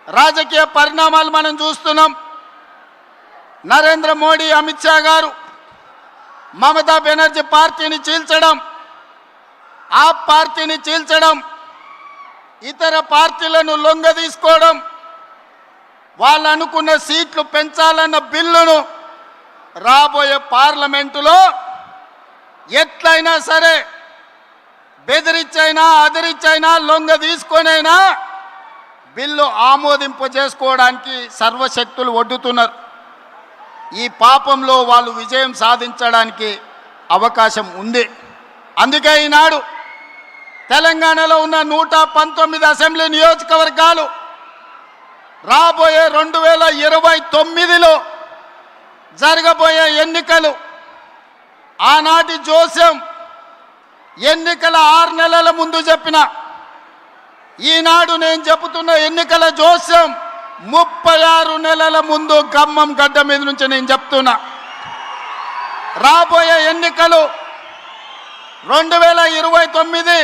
రాజకీయ పరిణామాలు మనం చూస్తున్నాం. నరేంద్ర మోడీ, అమిత్ షా గారు మమతా బెనర్జీ పార్టీని చీల్చడం, ఆ పార్టీని చీల్చడం, ఇతర పార్టీలను లొంగదీసుకోవడం, వాళ్ళు అనుకున్న సీట్లు పెంచాలన్న బిల్లును రాబోయే పార్లమెంటులో ఎట్లయినా సరే బెదిరించైనా అదిరించైనా లొంగ తీసుకొనైనా బిల్లు ఆమోదింప చేసుకోవడానికి సర్వశక్తులు ఒడ్డుతున్నారు. ఈ పాపంలో వాళ్ళు విజయం సాధించడానికి అవకాశం ఉంది. అందుకే ఈనాడు తెలంగాణలో ఉన్న 119 అసెంబ్లీ నియోజకవర్గాలు రాబోయే 2029లో జరగబోయే ఎన్నికలు, ఆనాటి జోస్యం ఎన్నికల 6 నెలల ముందు చెప్పిన, ఈనాడు నేను చెబుతున్న ఎన్నికల జోస్యం 36 నెలల ముందు ఖమ్మం గడ్డ మీద నుంచి నేను చెప్తున్నా. రాబోయే ఎన్నికలు 2029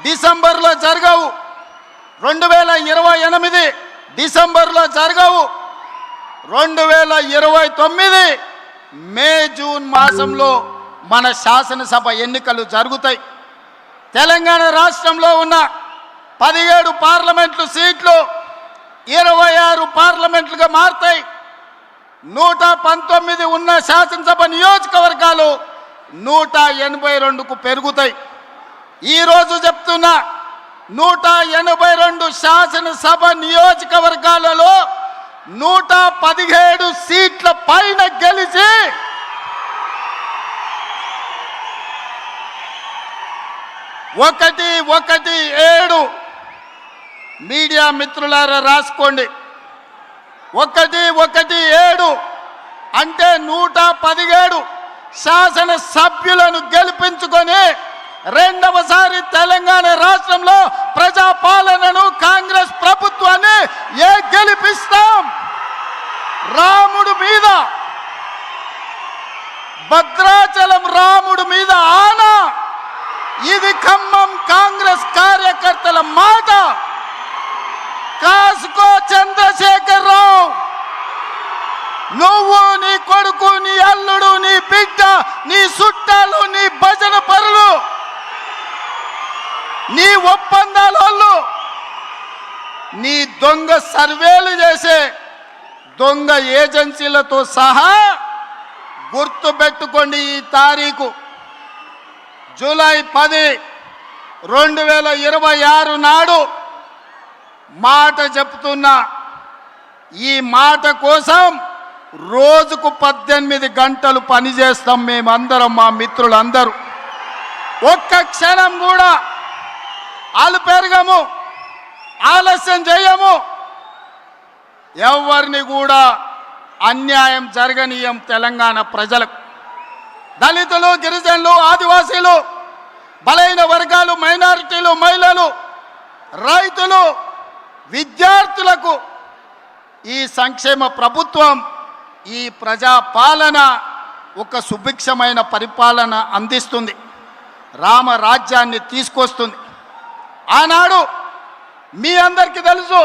డిసెంబర్లో జరగవు, 2028 డిసెంబర్లో జరగవు, 2029 మే జూన్ మాసంలో మన శాసనసభ ఎన్నికలు జరుగుతాయి. తెలంగాణ రాష్ట్రంలో ఉన్న 17 పార్లమెంటు సీట్లు 26 పార్లమెంట్లుగా మారుతాయి. 119 ఉన్న శాసనసభ నియోజకవర్గాలు 182కు పెరుగుతాయి. ఈరోజు చెప్తున్నా, 182 శాసనసభ నియోజకవర్గాలలో 117 సీట్ల పైన గెలిచి 117 మీడియా మిత్రులారా రాసుకోండి. 117 అంటే 117 శాసన సభ్యులను గెలిపించుకొని రెండవసారి తెలంగాణ రాష్ట్రంలో ప్రజాపాలనను కాంగ్రెస్ ప్రభుత్వాన్ని గెలిపిస్తాం. రాముడు మీద, భద్రాచలం రాముడు మీద ఆనా. ఇది ఖమ్మం కాంగ్రెస్ కార్యకర్తల మాట. కాసుకో చంద్రశేఖర్ రావు, నువ్వు, నీ కొడుకు, నీ అల్లుడు, నీ బిడ్డ, నీ చుట్టాలు, నీ భజన పరులు, నీ ఒప్పందాలు, నీ దొంగ సర్వేలు చేసే దొంగ ఏజెన్సీలతో సహా గుర్తుపెట్టుకోండి. ఈ తారీఖు జూలై 10, 2026 నాడు మాట చెప్తున్నా. ఈ మాట కోసం రోజుకు 18 గంటలు పనిచేస్తాం మేమందరం, మా మిత్రులందరూ. ఒక్క క్షణం కూడా పెరగము, ఆలస్యం చేయము. ఎవరిని కూడా అన్యాయం జరగనీయం. తెలంగాణ ప్రజలకు, దళితులు, గిరిజనులు, ఆదివాసీలు, బలైన వర్గాలు, మైనారిటీలు, మహిళలు, రైతులు, విద్యార్థులకు ఈ సంక్షేమ ప్రభుత్వం, ఈ ప్రజాపాలన ఒక సుభిక్షమైన పరిపాలన అందిస్తుంది, రామరాజ్యాన్ని తీసుకొస్తుంది. ఆనాడు మీ అందరికీ తెలుసు,